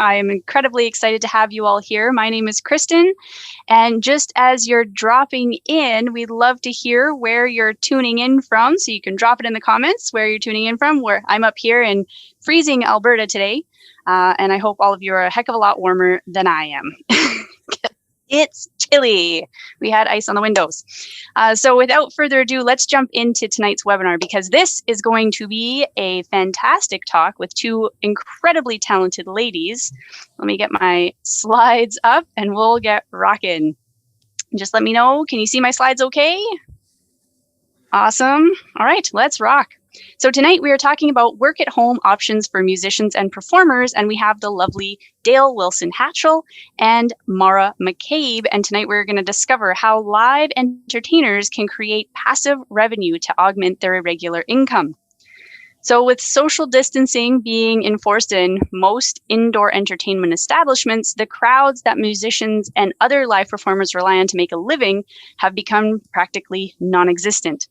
I am incredibly excited to have you all here. My name is Kristen, and just as you're dropping in, we'd love to hear where you're tuning in from, so you can drop it in the comments where you're tuning in from. Where I'm up here in freezing Alberta today, and I hope all of you are a heck of a lot warmer than I am. It's chilly. We had ice on the windows. So without further ado, let's jump into tonight's webinar, because this is going to be a fantastic talk with two incredibly talented ladies. Let me get my slides up and we'll get rocking. Just let me know. Can you see my slides okay? Awesome. All right, let's rock. So tonight we are talking about work at home options for musicians and performers, and we have the lovely Dale Wilson Hatchell and Maura McCabe. And tonight we're going to discover how live entertainers can create passive revenue to augment their irregular income. So with social distancing being enforced in most indoor entertainment establishments, the crowds that musicians and other live performers rely on to make a living have become practically non-existent.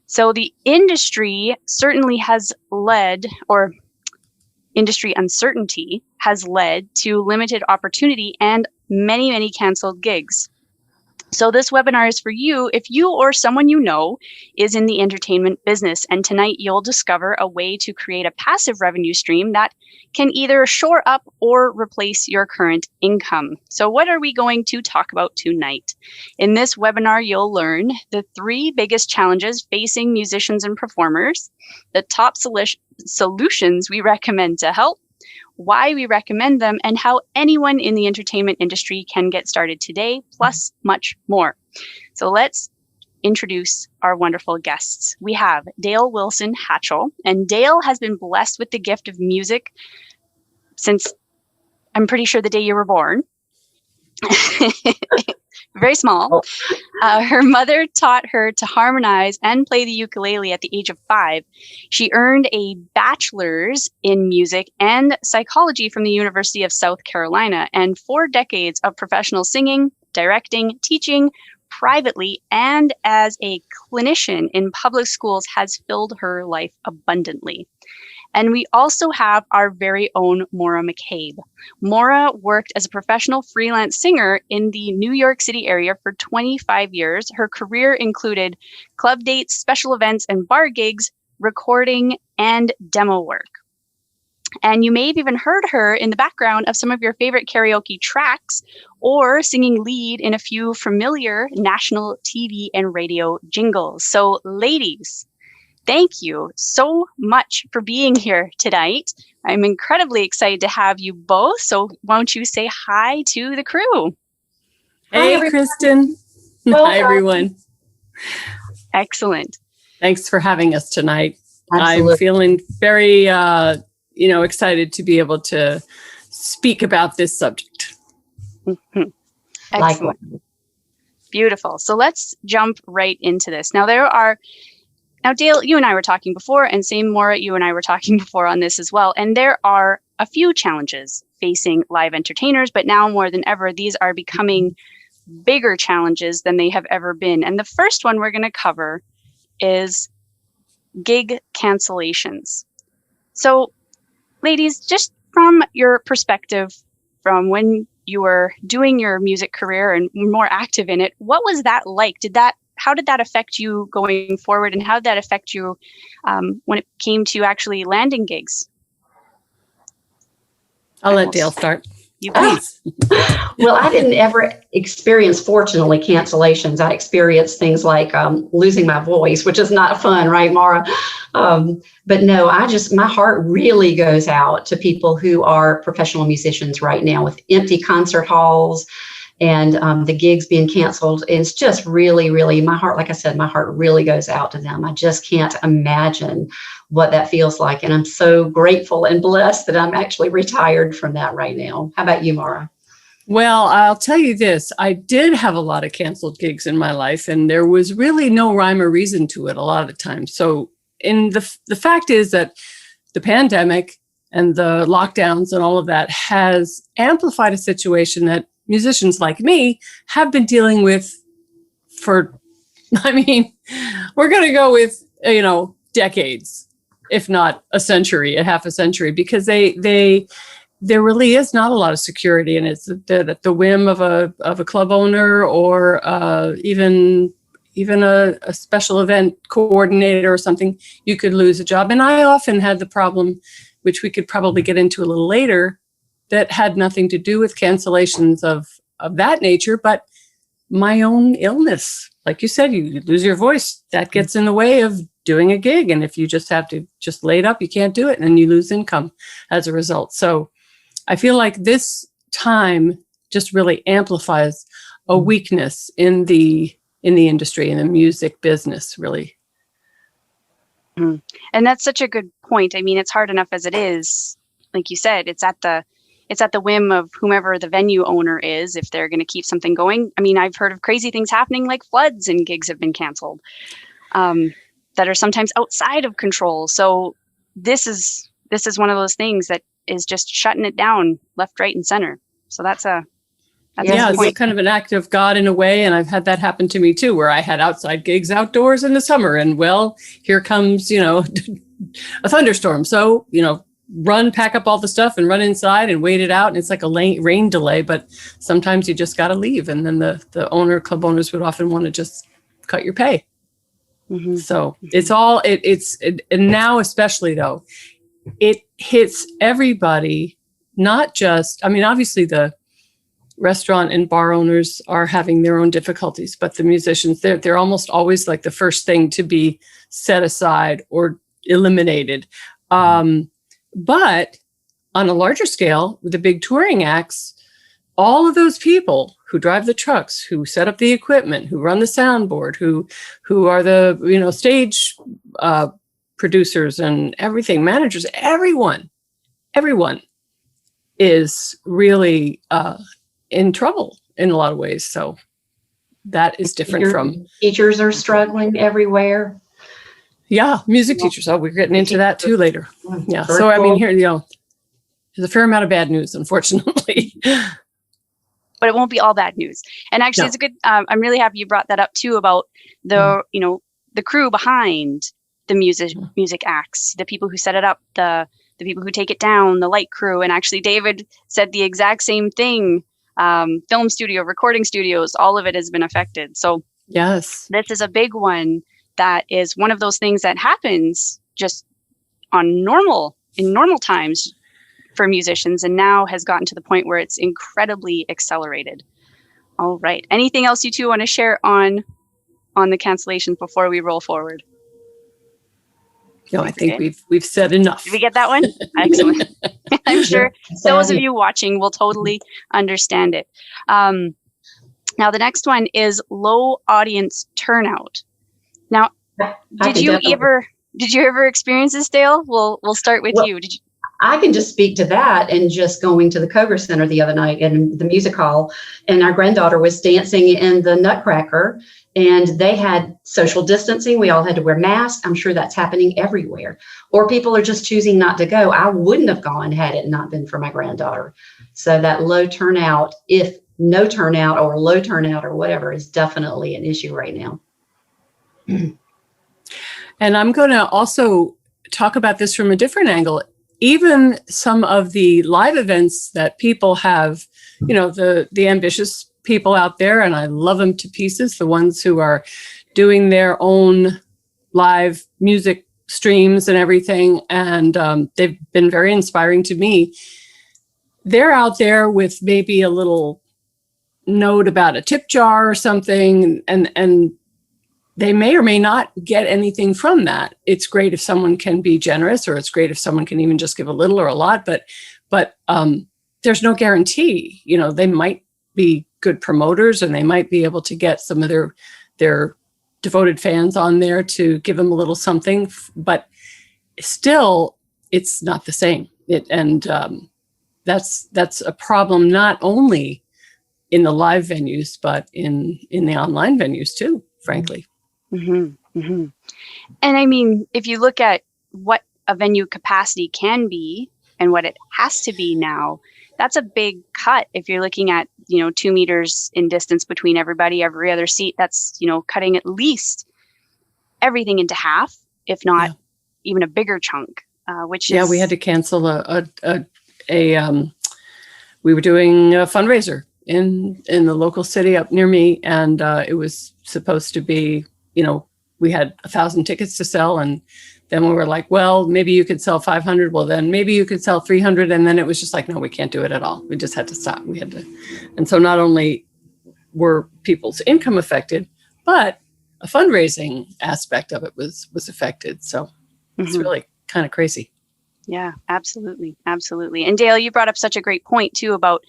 So the industry certainly has led, or industry uncertainty has led to limited opportunity and many, many canceled gigs. So this webinar is for you if you or someone you know is in the entertainment business. And tonight you'll discover a way to create a passive revenue stream that can either shore up or replace your current income. So what are we going to talk about tonight? In this webinar, you'll learn the 3 biggest challenges facing musicians and performers, the top solutions we recommend to help, why we recommend them, and how anyone in the entertainment industry can get started today, plus much more. So let's introduce our wonderful guests. We have Dale Wilson Hatchell, and Dale has been blessed with the gift of music since, I'm pretty sure, the day you were born. Very small. Her mother taught her to harmonize and play the ukulele at the age of 5. She earned a bachelor's in music and psychology from the University of South Carolina, and 4 decades of professional singing, directing, teaching privately, and as a clinician in public schools has filled her life abundantly. And we also have our very own Maura McCabe. Maura worked as a professional freelance singer in the New York City area for 25 years. Her career included club dates, special events, and bar gigs, recording, and demo work. And you may have even heard her in the background of some of your favorite karaoke tracks or singing lead in a few familiar national TV and radio jingles. So ladies, thank you so much for being here tonight. I'm incredibly excited to have you both. So won't you say hi to the crew? Hey, hi, Kristen. Hi, everyone. Excellent. Thanks for having us tonight. Absolutely. I'm feeling very, excited to be able to speak about this subject. Mm-hmm. Excellent. Beautiful. So let's jump right into this. Now, Dale, you and I were talking before, and same Maura, you and I were talking before on this as well. And there are a few challenges facing live entertainers, but now more than ever, these are becoming bigger challenges than they have ever been. And the first one we're going to cover is gig cancellations. So, ladies, just from your perspective, from when you were doing your music career and more active in it, what was that like? How did that affect you going forward, and how did that affect you when it came to actually landing gigs? I'll let Dale start. You please. Well, I didn't ever experience, fortunately, cancellations. I experienced things like losing my voice, which is not fun, right, Maura? But no, my heart really goes out to people who are professional musicians right now with empty concert halls and the gigs being canceled. It's just really, really, my heart, like I said, my heart really goes out to them. I just can't imagine what that feels like. And I'm so grateful and blessed that I'm actually retired from that right now. How about you, Maura? Well, I'll tell you this. I did have a lot of canceled gigs in my life, and there was really no rhyme or reason to it a lot of the time. So the fact is that the pandemic and the lockdowns and all of that has amplified a situation that musicians like me have been dealing with for, we're going to go with, decades, if not a century, a half a century, because they there really is not a lot of security, and it's at the whim of a club owner, or even a special event coordinator or something. You could lose a job. And I often had the problem, which we could probably get into a little later, that had nothing to do with cancellations of that nature, but my own illness. Like you said, you lose your voice. That gets in the way of doing a gig. And if you just have to just lay it up, you can't do it, and you lose income as a result. So I feel like this time just really amplifies a weakness in the industry, in the music business, really. And that's such a good point. I mean, it's hard enough as it is. Like you said, it's at the whim of whomever the venue owner is, if they're going to keep something going. I mean, I've heard of crazy things happening, like floods, and gigs have been canceled that are sometimes outside of control. So this is one of those things that is just shutting it down left, right, and center. So that's it's kind of an act of God in a way. And I've had that happen to me too, where I had outside gigs outdoors in the summer, and well, here comes, a thunderstorm. So, pack up all the stuff and run inside and wait it out. And it's like a rain delay, but sometimes you just got to leave. And then the club owners would often want to just cut your pay. Mm-hmm. So and now especially though, it hits everybody, not just, obviously the restaurant and bar owners are having their own difficulties, but the musicians, they're almost always like the first thing to be set aside or eliminated. But on a larger scale, with the big touring acts, all of those people who drive the trucks, who set up the equipment, who run the soundboard, who are the stage producers and everything, managers, everyone is really in trouble in a lot of ways. So that is different from teachers are struggling everywhere. Yeah, music teachers. Oh, we're getting into that too later. Yeah. So here, there's a fair amount of bad news, unfortunately. But it won't be all bad news. And actually, It's a good. I'm really happy you brought that up too, about the the crew behind the music acts, the people who set it up, the people who take it down, the light crew. And actually, David said the exact same thing. Film studio, recording studios, all of it has been affected. So yes, this is a big one. That is one of those things that happens just in normal times for musicians, and now has gotten to the point where it's incredibly accelerated. All right. Anything else you two want to share on the cancellations before we roll forward? No, I think we've said enough. Did we get that one? Excellent. I'm sure those of you watching will totally understand it. Now the next one is low audience turnout. Now, did you ever experience this, Dale? We'll start with you. I can just speak to that, and just going to the Coger Center the other night in the music hall, and our granddaughter was dancing in the Nutcracker, and they had social distancing. We all had to wear masks. I'm sure that's happening everywhere. Or people are just choosing not to go. I wouldn't have gone had it not been for my granddaughter. So that low turnout, if no turnout or low turnout or whatever, is definitely an issue right now. And I'm going to also talk about this from a different angle. Even some of the live events that people have, the ambitious people out there, and I love them to pieces, the ones who are doing their own live music streams and everything. And they've been very inspiring to me. They're out there with maybe a little note about a tip jar or something, and they may or may not get anything from that. It's great if someone can be generous, or it's great if someone can even just give a little or a lot, but there's no guarantee. They might be good promoters, and they might be able to get some of their devoted fans on there to give them a little something, but still it's not the same. That's a problem, not only in the live venues, but in the online venues too, frankly. Mm-hmm, mm-hmm. And if you look at what a venue capacity can be and what it has to be now, that's a big cut. If you're looking at, 2 meters in distance between everybody, every other seat, that's, cutting at least everything into half, if not even a bigger chunk, which is... Yeah, we had to cancel we were doing a fundraiser in the local city up near me, and it was supposed to be, we had 1,000 tickets to sell, and then we were like, well, maybe you could sell 500. Well, then maybe you could sell 300. And then it was just like, no, we can't do it at all. We just had to stop. And so not only were people's income affected, but a fundraising aspect of it was affected. So it's really kind of crazy. Yeah, absolutely. Absolutely. And Dale, you brought up such a great point too about,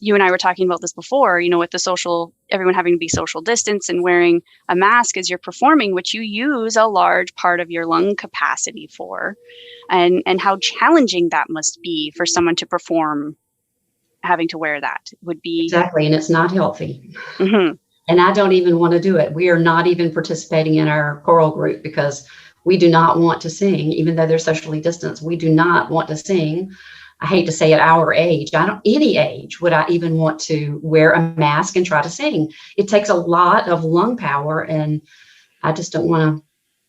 you and I were talking about this before, with the everyone having to be social distance and wearing a mask as you're performing, which you use a large part of your lung capacity for, and how challenging that must be for someone to perform having to wear that would be. Exactly. And it's not healthy. Mm-hmm. And I don't even want to do it. We are not even participating in our choral group because we do not want to sing, even though they're socially distanced. We do not want to sing. I hate to say at our age, any age would I even want to wear a mask and try to sing. It takes a lot of lung power, and I just don't want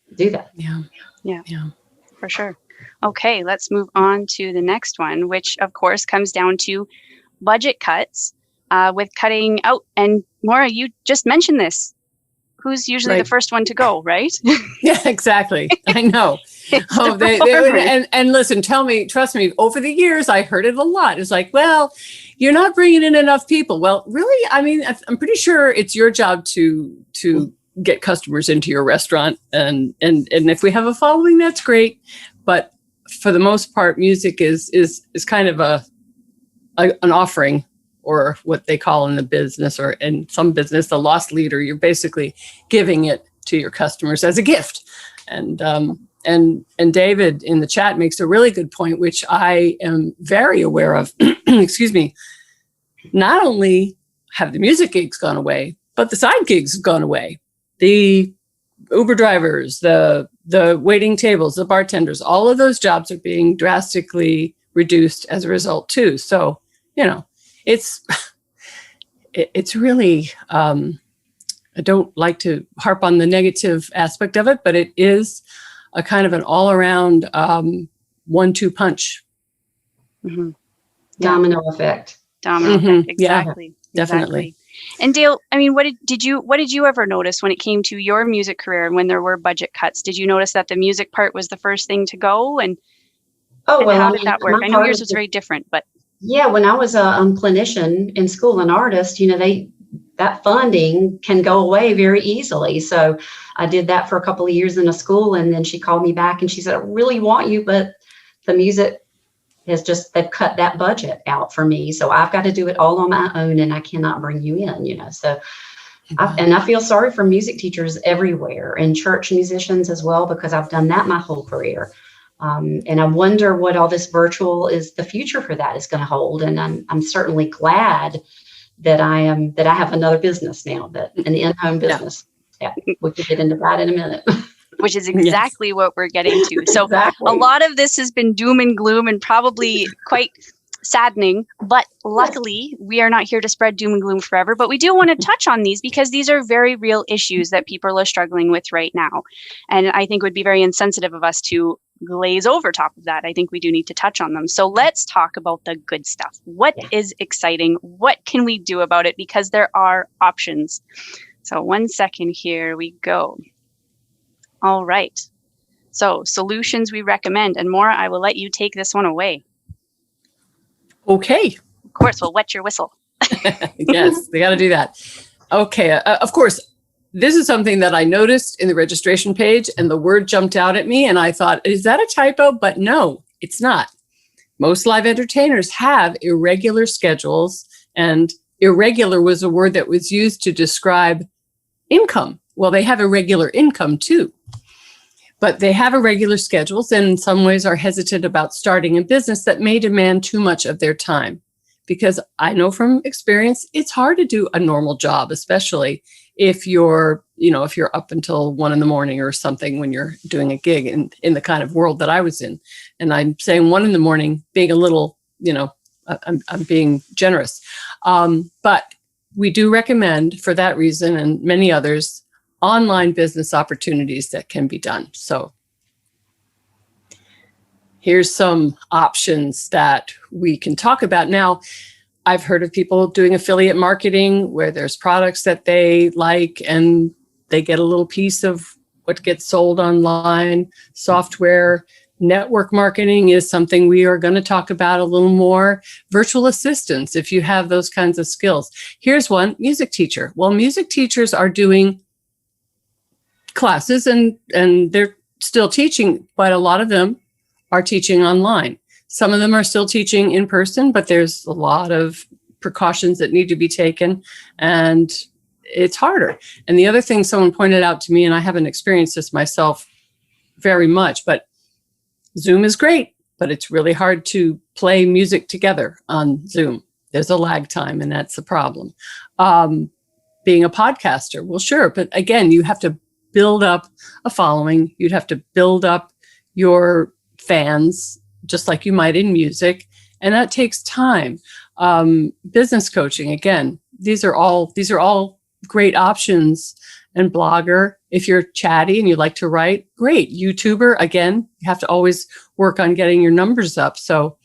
to do that. Yeah, for sure. Okay, let's move on to the next one, which of course comes down to budget cuts, with cutting out. And Maura, you just mentioned this. Who's usually the first one to go, right? Yeah, exactly. I know. And listen, trust me, over the years, I heard it a lot. It's like, well, you're not bringing in enough people. Well, really? I mean, I'm pretty sure it's your job to get customers into your restaurant. And if we have a following, that's great. But for the most part, music is kind of an offering, or what they call in the business, or in some business, the loss leader. You're basically giving it to your customers as a gift. And David in the chat makes a really good point, which I am very aware of. Excuse me. Not only have the music gigs gone away, but the side gigs have gone away. The Uber drivers, the waiting tables, the bartenders, all of those jobs are being drastically reduced as a result too. So, it's really, I don't like to harp on the negative aspect of it, but it is a kind of an all around 1-2 punch. Mm-hmm. Domino effect. Exactly. Yeah, definitely. Exactly. And Dale, I mean, what did you ever notice when it came to your music career and when there were budget cuts? Did you notice that the music part was the first thing to go? And how did that work? I know yours was very different, but. Yeah, when I was a clinician in school, an artist, that funding can go away very easily. So I did that for a couple of years in a school, and then she called me back and she said, I really want you, but the music they've cut that budget out for me. So I've got to do it all on my own, and I cannot bring you in, So I feel sorry for music teachers everywhere, and church musicians as well, because I've done that my whole career. And I wonder what all this virtual the future for that is going to hold. And I'm certainly glad that I have another business now, an in-home business. Yeah, we can get into that in a minute. Which is exactly what we're getting to. So A lot of this has been doom and gloom and probably quite saddening, but luckily we are not here to spread doom and gloom forever. But we do want to touch on these because these are very real issues that people are struggling with right now. And I think it would be very insensitive of us to glaze over top of that. I think we do need to touch on them. So let's talk about the good stuff. What is exciting? What can we do about it? Because there are options. So 1 second, here we go. All right. So solutions we recommend. And Maura, I will let you take this one away. Okay. Of course, we'll wet your whistle. Yes, they got to do that. Okay. Of course, this is something that I noticed in the registration page, and the word jumped out at me, and I thought, is that a typo? But no, it's not. Most live entertainers have irregular schedules, and irregular was a word that was used to describe income. Well, they have irregular income too, but they have irregular schedules, and in some ways are hesitant about starting a business that may demand too much of their time. Because I know from experience, it's hard to do a normal job, especially if you're up until 1 a.m. or something when you're doing a gig in the kind of world that I was in. And I'm saying 1 a.m. being a little, I'm being generous. But we do recommend, for that reason and many others, online business opportunities that can be done. So here's some options that we can talk about. Now, I've heard of people doing affiliate marketing where there's products that they like and they get a little piece of what gets sold online. Software, network marketing is something we are going to talk about a little more. Virtual assistants, if you have those kinds of skills. Here's one, music teacher. Well, music teachers are doing classes and they're still teaching, but a lot of them are teaching online. Some of them are still teaching in person, but there's a lot of precautions that need to be taken, and it's harder. And the other thing someone pointed out to me, and I haven't experienced this myself very much, but Zoom is great, but it's really hard to play music together on Zoom. There's a lag time, and that's a problem. Being a podcaster, well, sure, but again, you have to build up a following. You'd have to build up your fans, just like you might in music, and that takes time. Business coaching, again, these are all great options. And blogger, if you're chatty and you like to write, great. YouTuber, again, you have to always work on getting your numbers up. So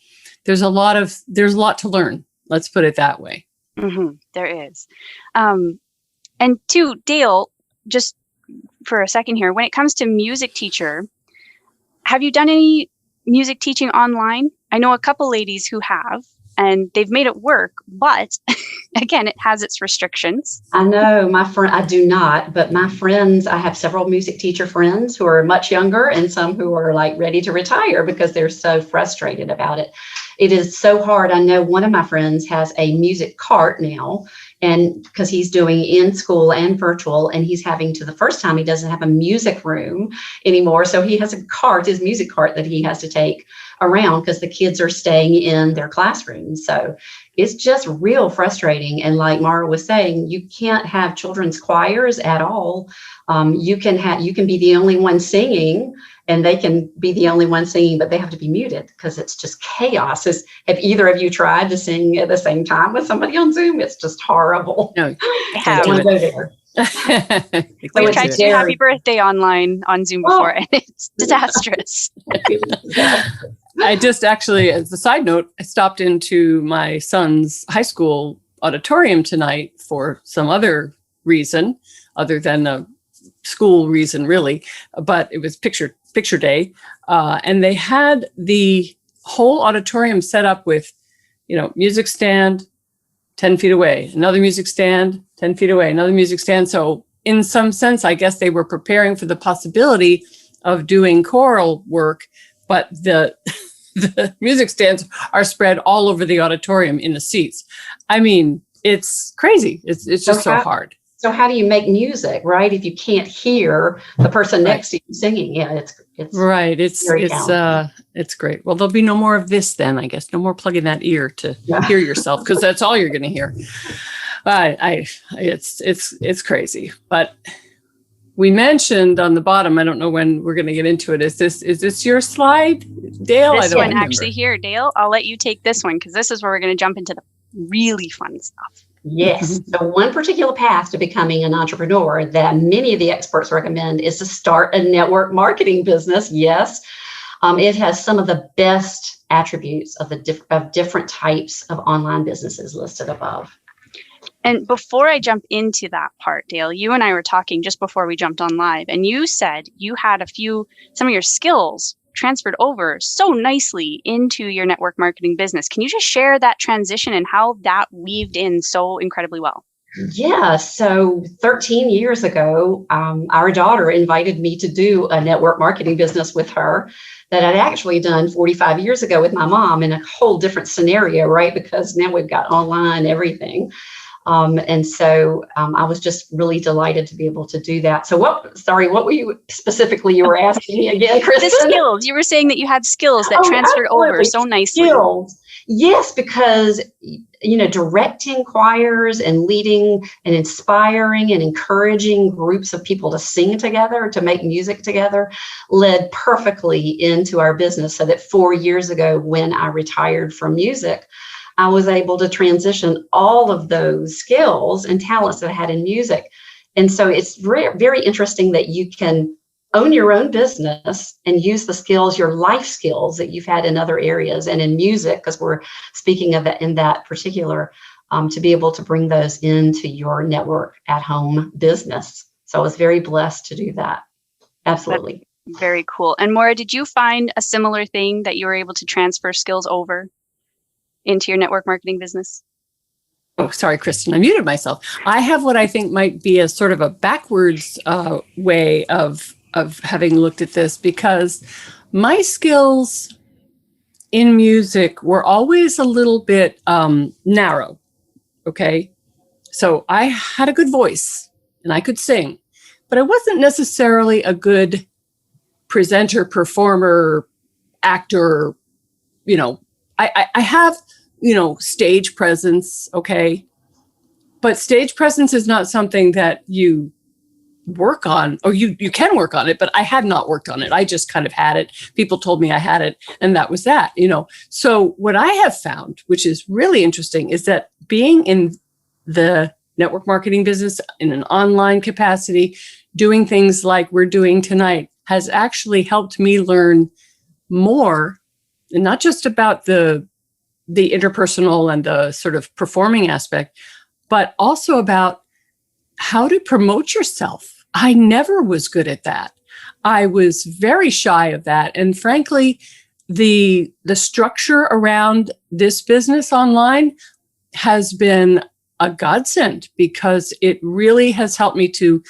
there's a lot to learn. Let's put it that way. Mm-hmm. There is. And two, Dale, just for a second here, when it comes to music teacher, have you done any music teaching online? I know a couple ladies who have, and they've made it work, but again, it has its restrictions. I know I do not, but my friends, I have several music teacher friends who are much younger and some who are like ready to retire because they're so frustrated about it. It is so hard. I know one of my friends has a music cart now, and because he's doing in school and virtual, and he's having the first time he doesn't have a music room anymore. So he has a cart, his music cart that he has to take around because the kids are staying in their classrooms. So it's just real frustrating. And like Maura was saying, you can't have children's choirs at all. You can be the only one singing, and they can be the only one singing, but they have to be muted because it's just chaos. Have either of you tried to sing at the same time with somebody on Zoom? It's just horrible. No, I have. Don't go there. We've tried to do happy birthday online on Zoom before, and it's disastrous. I just actually, as a side note, I stopped into my son's high school auditorium tonight for some other reason other than a school reason, really, but it was picture day. And they had the whole auditorium set up with, music stand 10 feet away, another music stand 10 feet away, another music stand. So in some sense, I guess they were preparing for the possibility of doing choral work, but the music stands are spread all over the auditorium in the seats. I mean, it's crazy. It's just so hard. So how do you make music, right? If you can't hear the person next to you singing, it's right. It's great. Well, there'll be no more of this then, I guess. No more plugging that ear to hear yourself, because that's all you're going to hear. It's crazy. But we mentioned on the bottom, I don't know when we're going to get into it. Is this your slide, Dale? This one actually here, Dale. I'll let you take this one because this is where we're going to jump into the really fun stuff. Yes. So one particular path to becoming an entrepreneur that many of the experts recommend is to start a network marketing business. Yes. It has some of the best attributes of different types of online businesses listed above. And before I jump into that part, Dale, you and I were talking just before we jumped on live, and you said you had some of your skills transferred over so nicely into your network marketing business. Can you just share that transition and how that weaved in so incredibly well? Yeah. So 13 years ago, our daughter invited me to do a network marketing business with her that I'd actually done 45 years ago with my mom in a whole different scenario, right? Because now we've got online everything. And so I was just really delighted to be able to do that. So what were you specifically you were asking me again, Kristen? The skills. You were saying that you had skills that transferred over so nicely. Skills. Yes, because, directing choirs and leading and inspiring and encouraging groups of people to sing together, to make music together, led perfectly into our business. So that 4 years ago, when I retired from music, I was able to transition all of those skills and talents that I had in music. And so it's very, very interesting that you can own your own business and use the skills, your life skills that you've had in other areas and in music, because we're speaking of it in that particular, to be able to bring those into your network at home business. So I was very blessed to do that. Absolutely. That's very cool. And Maura, did you find a similar thing that you were able to transfer skills over into your network marketing business? Oh, sorry, Kristen, I muted myself. I have what I think might be a sort of a backwards way of having looked at this, because my skills in music were always a little bit narrow. Okay. So I had a good voice and I could sing, but I wasn't necessarily a good presenter, performer, actor. You know, I have, stage presence. Okay. But stage presence is not something that you work on, or you can work on it, but I had not worked on it. I just kind of had it. People told me I had it, and that was that, So what I have found, which is really interesting, is that being in the network marketing business in an online capacity, doing things like we're doing tonight, has actually helped me learn more, and not just about the interpersonal and the sort of performing aspect, but also about how to promote yourself. I never was good at that. I was very shy of that. And frankly, the structure around this business online has been a godsend, because it really has helped me to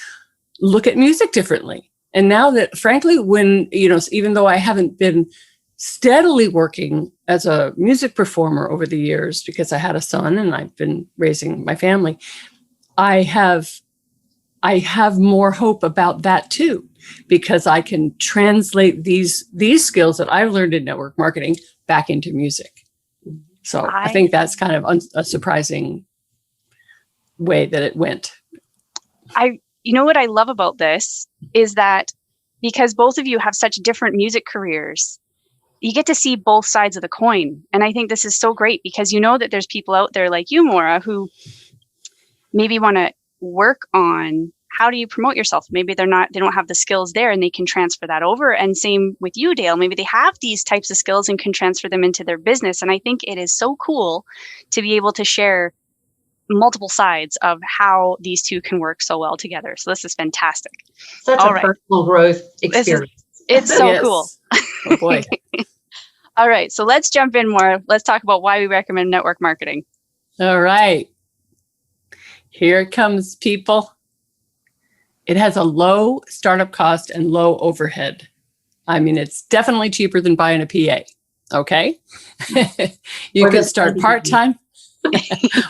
look at music differently. And now that, frankly, when, even though I haven't been steadily working as a music performer over the years, because I had a son and I've been raising my family, I have more hope about that too, because I can translate these skills that I've learned in network marketing back into music. So I think that's kind of a surprising way that it went. What I love about this is that because both of you have such different music careers, you get to see both sides of the coin. And I think this is so great, because that there's people out there like you, Maura, who maybe want to work on how do you promote yourself. Maybe they don't have the skills there, and they can transfer that over. And same with you, Dale. Maybe they have these types of skills and can transfer them into their business. And I think it is so cool to be able to share multiple sides of how these two can work so well together. So this is fantastic. Such a personal growth experience. It's so cool. Oh boy. All right. So let's jump in more. Let's talk about why we recommend network marketing. All right. Here it comes, people. It has a low startup cost and low overhead. I mean, it's definitely cheaper than buying a PA. Okay. You can start part-time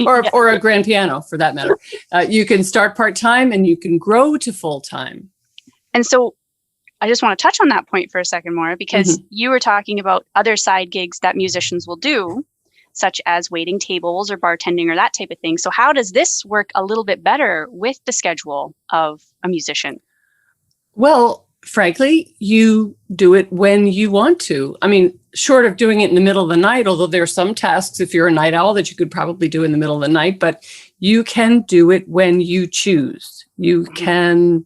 or a grand piano for that matter. You can start part-time and you can grow to full-time. And so I just want to touch on that point for a second, Maura, because you were talking about other side gigs that musicians will do, such as waiting tables or bartending or that type of thing. So how does this work a little bit better with the schedule of a musician? Well, frankly, you do it when you want to. I mean, short of doing it in the middle of the night, although there are some tasks, if you're a night owl, that you could probably do in the middle of the night, but you can do it when you choose. You can,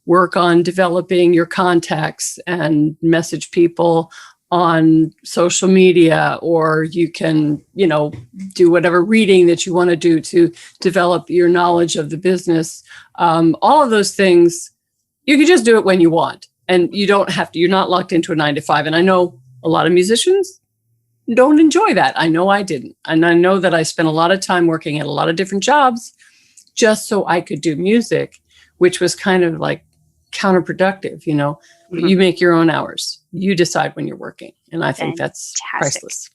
work on developing your contacts and message people on social media, or you can, do whatever reading that you want to do to develop your knowledge of the business. All of those things, you can just do it when you want, and you don't have to, you're not locked into a 9 to 5. And I know a lot of musicians don't enjoy that. I know I didn't. And I know that I spent a lot of time working at a lot of different jobs just so I could do music, which was kind of like counterproductive. You make your own hours. You decide when you're working. And I think that's priceless.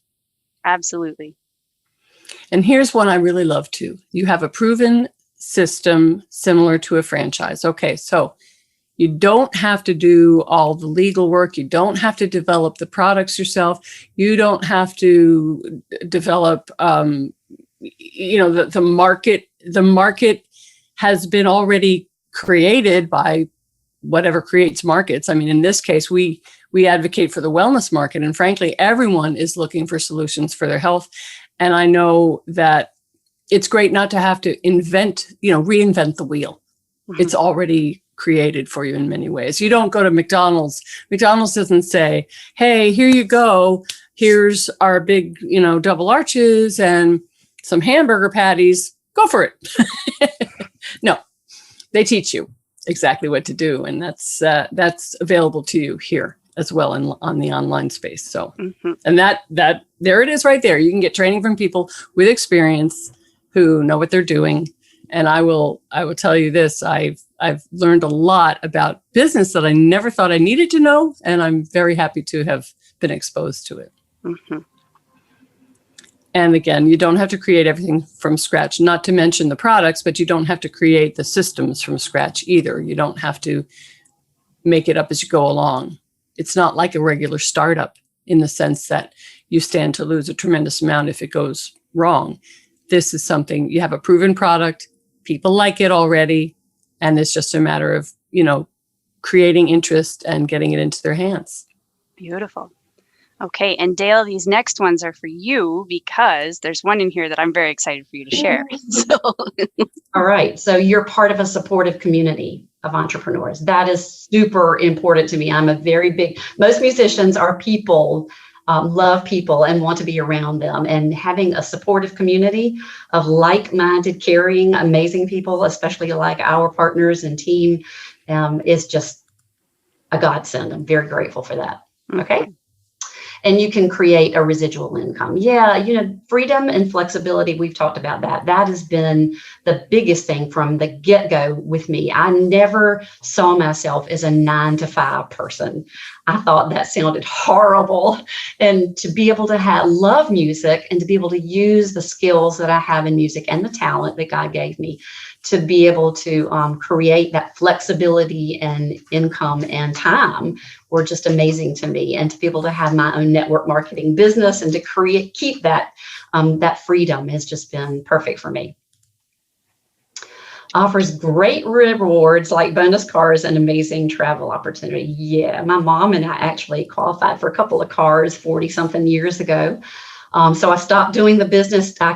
Absolutely. And here's one I really love too. You have a proven system similar to a franchise. Okay, so you don't have to do all the legal work. You don't have to develop the products yourself. You don't have to develop, the market. The market has been already created by whatever creates markets. I mean, in this case, we advocate for the wellness market. And frankly, everyone is looking for solutions for their health. And I know that it's great not to have to reinvent the wheel. It's already created for you in many ways. You don't go to McDonald's. McDonald's doesn't say, hey, here you go. Here's our big, double arches and some hamburger patties. Go for it. No, they teach you exactly what to do. And that's available to you here as well on the online space. So, and that there it is right there. You can get training from people with experience who know what they're doing. And I will tell you this, I've learned a lot about business that I never thought I needed to know. And I'm very happy to have been exposed to it. And again, you don't have to create everything from scratch, not to mention the products, but you don't have to create the systems from scratch either. You don't have to make it up as you go along. It's not like a regular startup in the sense that you stand to lose a tremendous amount if it goes wrong. This is something, you have a proven product, people like it already, and it's just a matter of, creating interest and getting it into their hands. Beautiful. Okay, and Dale, these next ones are for you because there's one in here that I'm very excited for you to share. So. All right, so you're part of a supportive community of entrepreneurs. That is super important to me. I'm a very big, most musicians are people, love people and want to be around them. And having a supportive community of like-minded, caring, amazing people, especially like our partners and team, is just a godsend. I'm very grateful for that. Okay. And you can create a residual income. Yeah, freedom and flexibility, we've talked about that. That has been the biggest thing from the get-go with me. I never saw myself as a 9-to-5 person. I thought that sounded horrible. And to be able to love music and to be able to use the skills that I have in music and the talent that God gave me to be able to create that flexibility and income and time were just amazing to me. And to be able to have my own network marketing business and to keep that freedom has just been perfect for me. Offers great rewards like bonus cars and amazing travel opportunity. Yeah, my mom and I actually qualified for a couple of cars 40-something years ago. So I stopped doing the business. I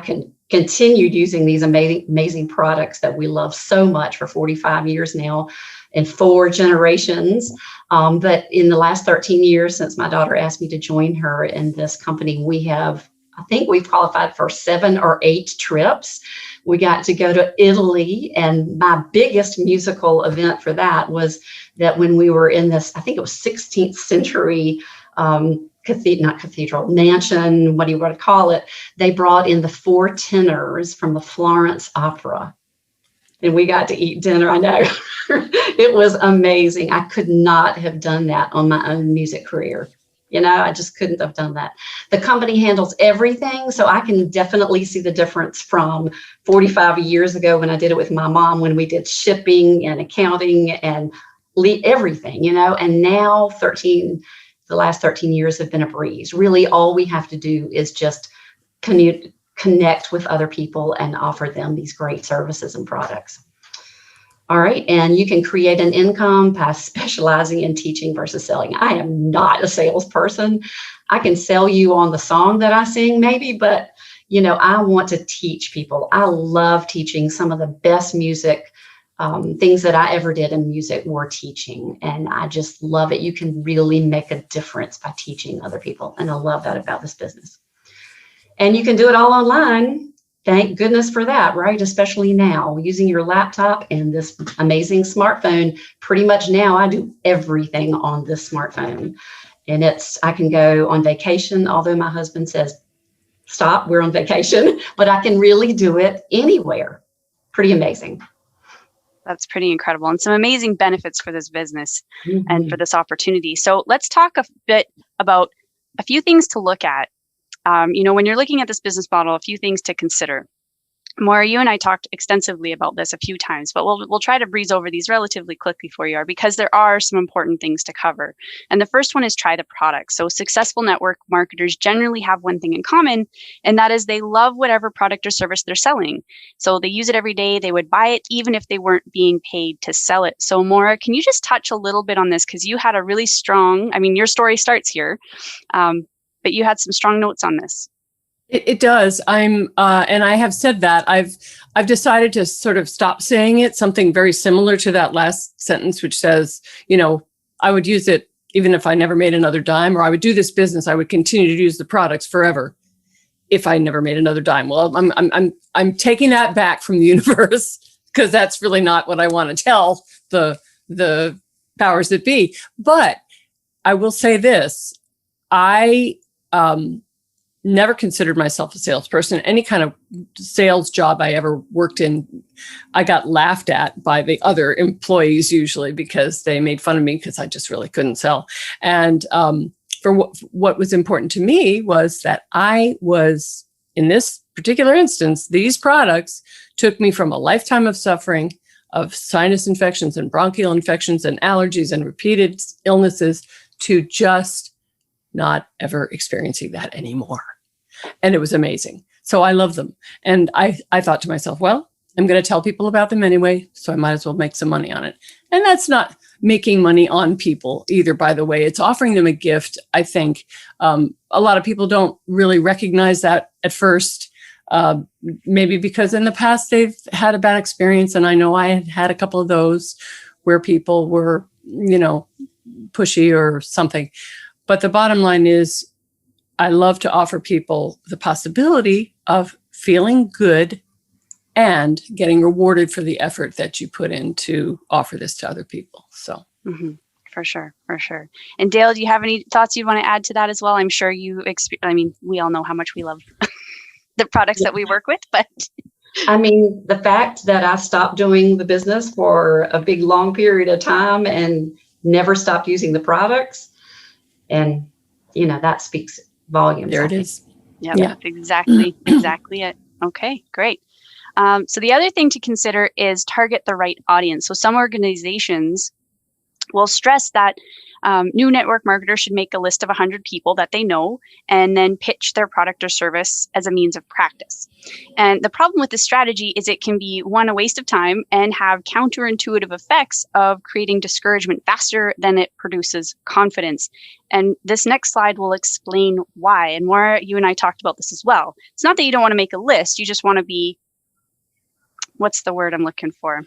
continued using these amazing products that we love so much for 45 years now and 4 generations. But in the last 13 years, since my daughter asked me to join her in this company, I think we've qualified for 7 or 8 trips. We got to go to Italy, and my biggest musical event for that was that when we were in this, I think it was 16th century mansion, what do you want to call it? They brought in the 4 tenors from the Florence Opera. And we got to eat dinner. I know. It was amazing. I could not have done that on my own music career. I just couldn't have done that. The company handles everything. So I can definitely see the difference from 45 years ago when I did it with my mom, when we did shipping and accounting and everything, and now the last 13 years have been a breeze. Really, all we have to do is just connect with other people and offer them these great services and products. All right. And you can create an income by specializing in teaching versus selling. I am not a salesperson. I can sell you on the song that I sing maybe, but I want to teach people. I love teaching. Some of the best music things that I ever did in music were teaching. And I just love it. You can really make a difference by teaching other people. And I love that about this business. And you can do it all online. Thank goodness for that, right? Especially now, using your laptop and this amazing smartphone. Pretty much now I do everything on this smartphone. And I can go on vacation, although my husband says, stop, we're on vacation, but I can really do it anywhere. Pretty amazing. That's pretty incredible, and some amazing benefits for this business and for this opportunity. So let's talk a bit about a few things to look at. When you're looking at this business model, a few things to consider. Maura, you and I talked extensively about this a few times, but we'll try to breeze over these relatively quickly for you, because there are some important things to cover. And the first one is try the product. So successful network marketers generally have one thing in common, and that is they love whatever product or service they're selling. So they use it every day. They would buy it even if they weren't being paid to sell it. So Maura, can you just touch a little bit on this? Because you had a really strong, your story starts here, but you had some strong notes on this. It does. And I have said that I've decided to sort of stop saying it, something very similar to that last sentence, which says, I would use it even if I never made another dime, or I would do this business. I would continue to use the products forever if I never made another dime. Well, I'm taking that back from the universe, because that's really not what I want to tell the powers that be. But I will say this: I never considered myself a salesperson. Any kind of sales job I ever worked in, I got laughed at by the other employees usually, because they made fun of me because I just really couldn't sell. And for what was important to me was that I was, in this particular instance, these products took me from a lifetime of suffering, of sinus infections and bronchial infections and allergies and repeated illnesses, to just not ever experiencing that anymore. And it was amazing. So I love them. And I thought to myself, well, I'm going to tell people about them anyway, so I might as well make some money on it. And that's not making money on people either, by the way. It's offering them a gift. I think a lot of people don't really recognize that at first, maybe because in the past they've had a bad experience. And I know I had a couple of those where people were, pushy or something. But the bottom line is, I love to offer people the possibility of feeling good and getting rewarded for the effort that you put in to offer this to other people. So, for sure. And Dale, do you have any thoughts you want to add to that as well? I'm sure we all know how much we love the products that we work with, but. The fact that I stopped doing the business for a big, long period of time and never stopped using the products, and, that speaks volumes. There it is. Yep, yeah, exactly it. Okay, great. So the other thing to consider is target the right audience. So some organizations will stress that new network marketers should make a list of 100 people that they know and then pitch their product or service as a means of practice. And the problem with this strategy is it can be, one, a waste of time and have counterintuitive effects of creating discouragement faster than it produces confidence. And this next slide will explain why. And Maura, you and I talked about this as well. It's not that you don't want to make a list. You just want to be, what's the word I'm looking for?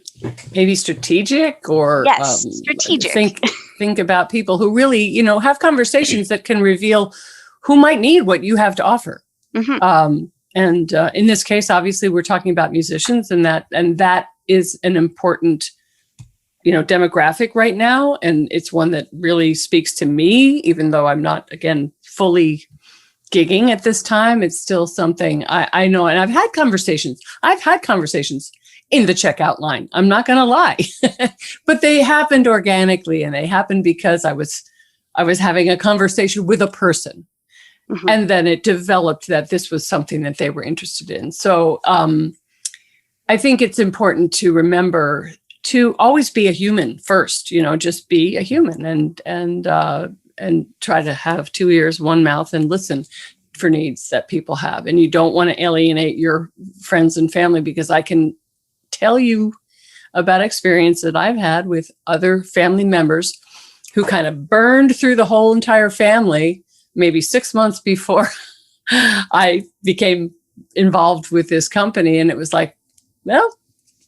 Maybe strategic, or yes, strategic. Think about people who really, have conversations that can reveal who might need what you have to offer. And in this case, obviously, we're talking about musicians, and that is an important, demographic right now. And it's one that really speaks to me, even though I'm not, again, fully gigging at this time. It's still something I know. And I've had conversations in the checkout line. I'm not going to lie, but they happened organically, and they happened because I was having a conversation with a person. And then it developed that this was something that they were interested in. So I think it's important to remember to always be a human first, just be a human and try to have two ears, one mouth, and listen for needs that people have. And you don't want to alienate your friends and family, because I can tell you about experience that I've had with other family members who kind of burned through the whole entire family maybe 6 months before I became involved with this company. And it was like, well,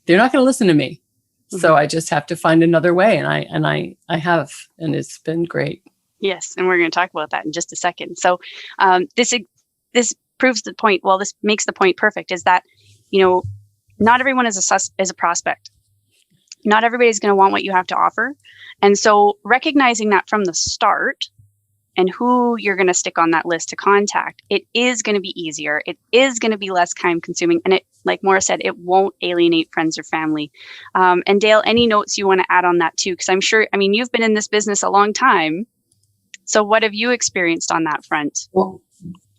they're not going to listen to me. So I just have to find another way. And I have, and it's been great. Yes. And we're going to talk about that in just a second. So this proves the point. Well, this makes the point perfect, is that, not everyone is a prospect. Not everybody's going to want what you have to offer. And so recognizing that from the start, and who you're going to stick on that list to contact, it is going to be easier. It is going to be less time consuming. And it, like Maura said, it won't alienate friends or family. And Dale, any notes you want to add on that too? Because I'm sure, you've been in this business a long time. So what have you experienced on that front? Well,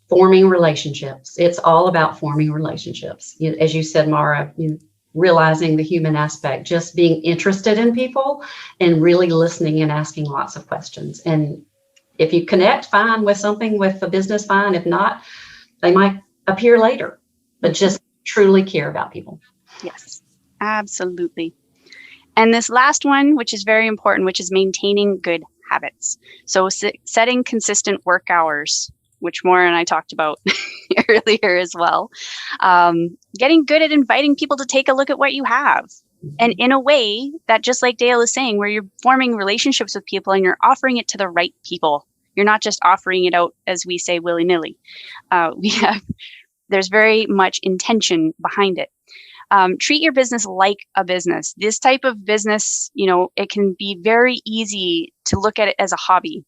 forming relationships. It's all about forming relationships. As you said, Maura, realizing the human aspect, just being interested in people and really listening and asking lots of questions. And if you connect, fine, with something, with the business, fine. If not, they might appear later, but just truly care about people. Yes, absolutely. And this last one, which is very important, which is maintaining good habits. So setting consistent work hours which Maura and I talked about earlier as well. Getting good at inviting people to take a look at what you have. And in a way that, just like Dale is saying, where you're forming relationships with people and you're offering it to the right people. You're not just offering it out, as we say, willy-nilly. There's very much intention behind it. Treat your business like a business. This type of business, it can be very easy to look at it as a hobby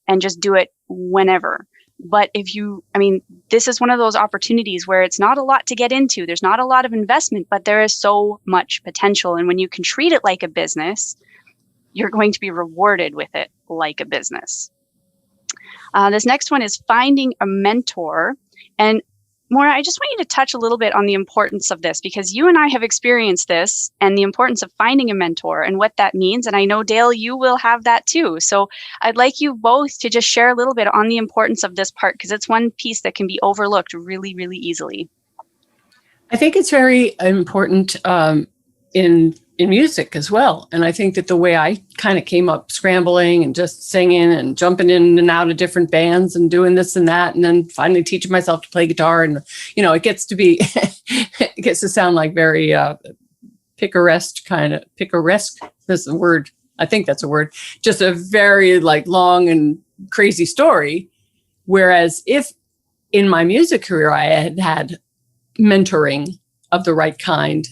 and just do it whenever. But this is one of those opportunities where it's not a lot to get into. There's not a lot of investment, but there is so much potential. And when you can treat it like a business, you're going to be rewarded with it like a business. This next one is finding a mentor. And Maura, I just want you to touch a little bit on the importance of this, because you and I have experienced this and the importance of finding a mentor and what that means. And I know, Dale, you will have that too. So I'd like you both to just share a little bit on the importance of this part, because it's one piece that can be overlooked really, really easily. I think it's very important in music as well. And I think that the way I kind of came up scrambling and just singing and jumping in and out of different bands and doing this and that, and then finally teaching myself to play guitar, and it gets to be it gets to sound like very picaresque. That's a word. I think that's a word. Just a very long and crazy story. Whereas if in my music career I had mentoring of the right kind,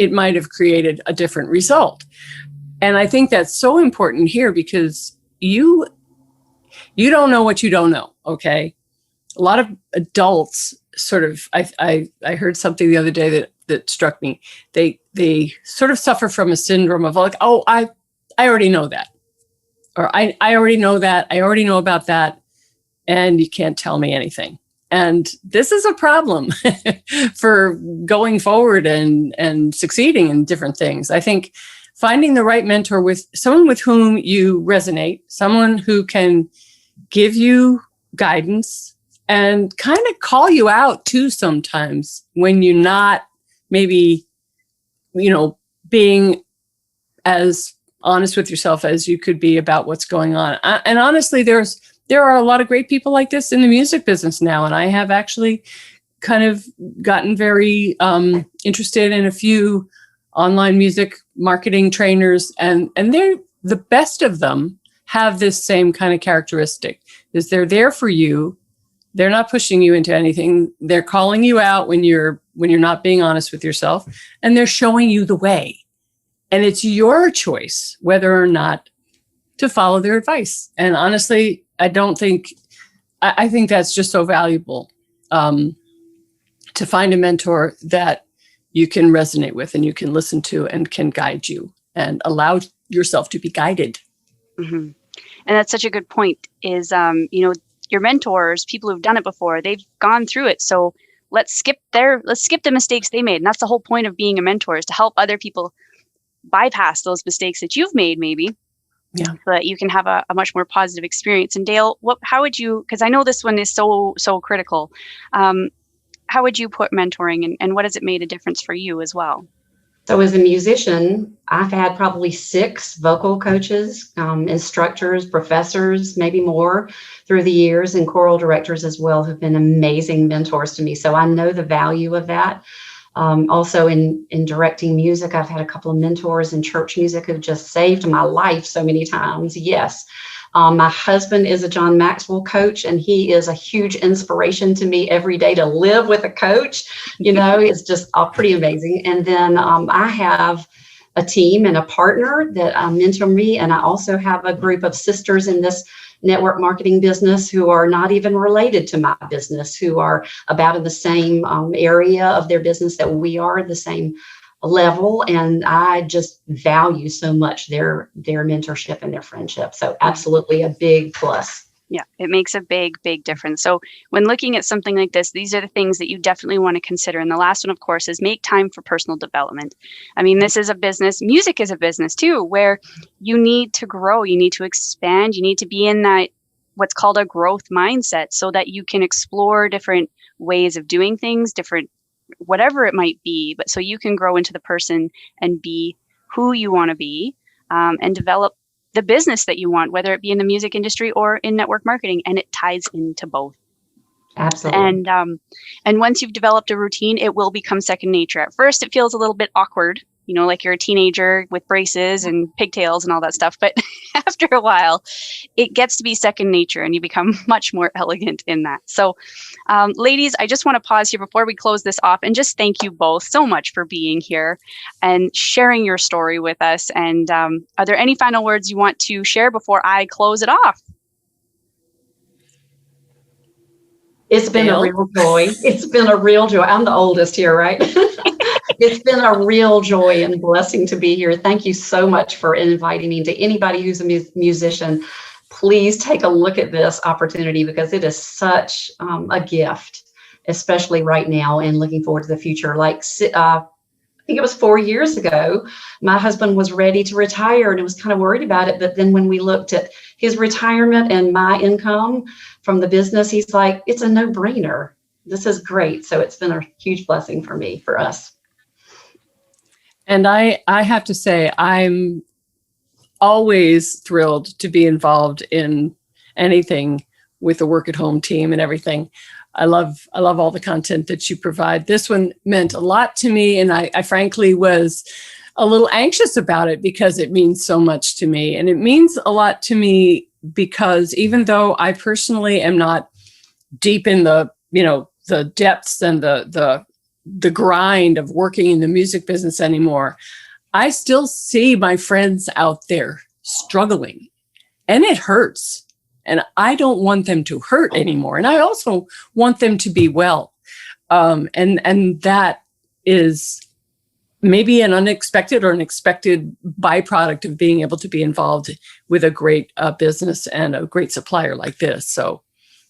it might have created a different result. And I think that's so important here, because you don't know what you don't know. Okay. A lot of adults sort of, I heard something the other day that struck me. They sort of suffer from a syndrome of I already know that, or I already know that. I already know about that. And you can't tell me anything. And this is a problem for going forward and succeeding in different things. I think finding the right mentor, with someone with whom you resonate, someone who can give you guidance and kind of call you out too sometimes when you're not maybe, being as honest with yourself as you could be about what's going on. And honestly, there are a lot of great people like this in the music business now. And I have actually kind of gotten very interested in a few online music marketing trainers. And they're the best of them have this same kind of characteristic, is they're there for you. They're not pushing you into anything. They're calling you out when you're not being honest with yourself, and they're showing you the way. And it's your choice whether or not to follow their advice. And honestly, I think that's just so valuable, to find a mentor that you can resonate with and you can listen to and can guide you and allow yourself to be guided. Mm-hmm. And that's such a good point, is, your mentors, people who've done it before, they've gone through it. So let's skip the mistakes they made. And that's the whole point of being a mentor, is to help other people bypass those mistakes that you've made, maybe. Yeah. So that you can have a much more positive experience. And Dale, how would you, because I know this one is so critical, how would you put mentoring, and what has it made a difference for you as well? So as a musician, I've had probably 6 vocal coaches, instructors, professors, maybe more through the years, and choral directors as well, who've been amazing mentors to me. So I know the value of that. Also in directing music, I've had a couple of mentors in church music who've just saved my life so many times. Yes. My husband is a John Maxwell coach, and he is a huge inspiration to me every day to live with a coach. It's just pretty amazing. And then I have a team and a partner that mentor me. And I also have a group of sisters in this network marketing business who are not even related to my business, who are about in the same area of their business that we are, the same level. And I just value so much their mentorship and their friendship. So absolutely a big plus. Yeah, it makes a big, big difference. So when looking at something like this, these are the things that you definitely want to consider. And the last one, of course, is make time for personal development. This is a business. Music is a business too, where you need to grow, you need to expand, you need to be in that what's called a growth mindset, so that you can explore different ways of doing things, different, whatever it might be, but so you can grow into the person and be who you want to be, and develop the business that you want, whether it be in the music industry or in network marketing, and it ties into both. Absolutely. And once you've developed a routine, it will become second nature. At first, it feels a little bit awkward, like you're a teenager with braces and pigtails and all that stuff. But after a while, it gets to be second nature and you become much more elegant in that. So, ladies, I just want to pause here before we close this off and just thank you both so much for being here and sharing your story with us. And are there any final words you want to share before I close it off? It's been a real joy. It's been a real joy. I'm the oldest here, right? It's been a real joy and blessing to be here. Thank you so much for inviting me. To anybody who's a musician, please take a look at this opportunity because it is such a gift, especially right now and looking forward to the future. Like, I think it was 4 years ago, my husband was ready to retire and was kind of worried about it. But then when we looked at his retirement and my income from the business, he's like, it's a no-brainer. This is great. So it's been a huge blessing for us. And I have to say, I'm always thrilled to be involved in anything with the work at home team and everything. I love all the content that you provide. This one meant a lot to me, and I frankly was a little anxious about it because it means so much to me. And it means a lot to me because even though I personally am not deep in the depths and the grind of working in the music business anymore, I still see my friends out there struggling, and it hurts. And I don't want them to hurt anymore. And I also want them to be well. And that is maybe an unexpected or an expected byproduct of being able to be involved with a great business and a great supplier like this. So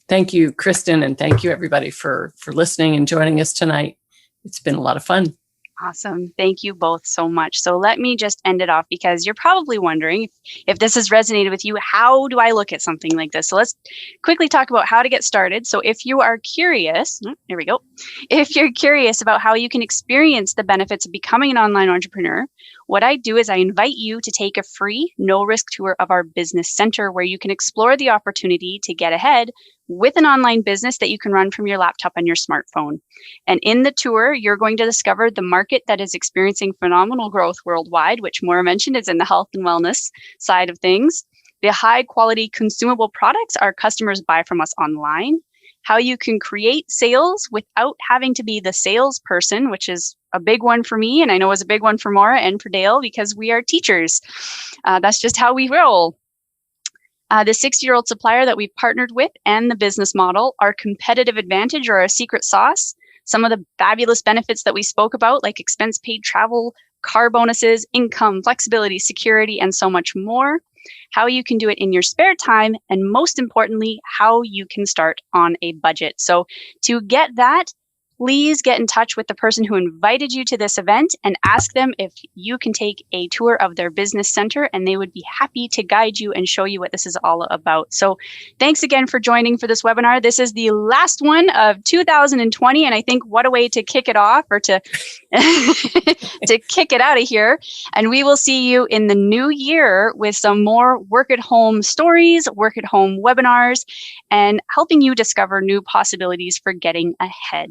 thank you, Kristen, and thank you, everybody, for listening and joining us tonight. It's been a lot of fun. Awesome. Thank you both so much. So let me just end it off because you're probably wondering if this has resonated with you, how do I look at something like this? So let's quickly talk about how to get started. So if you are curious, here we go. If you're curious about how you can experience the benefits of becoming an online entrepreneur, what I do is I invite you to take a free, no-risk tour of our business center where you can explore the opportunity to get ahead with an online business that you can run from your laptop and your smartphone. And in the tour, you're going to discover the market that is experiencing phenomenal growth worldwide, which Maura mentioned is in the health and wellness side of things. The high quality consumable products our customers buy from us online. How you can create sales without having to be the salesperson, which is a big one for me. And I know is a big one for Maura and for Dale because we are teachers. That's just how we roll. The 60-year-old supplier that we've partnered with and the business model, our competitive advantage or our secret sauce, some of the fabulous benefits that we spoke about, like expense paid travel, car bonuses, income, flexibility, security, and so much more. How you can do it in your spare time, and most importantly, how you can start on a budget. So to get that, please get in touch with the person who invited you to this event and ask them if you can take a tour of their business center, and they would be happy to guide you and show you what this is all about. So thanks again for joining for this webinar. This is the last one of 2020, and I think what a way to kick it off or to, to kick it out of here. And we will see you in the new year with some more work at home stories, work at home webinars, and helping you discover new possibilities for getting ahead.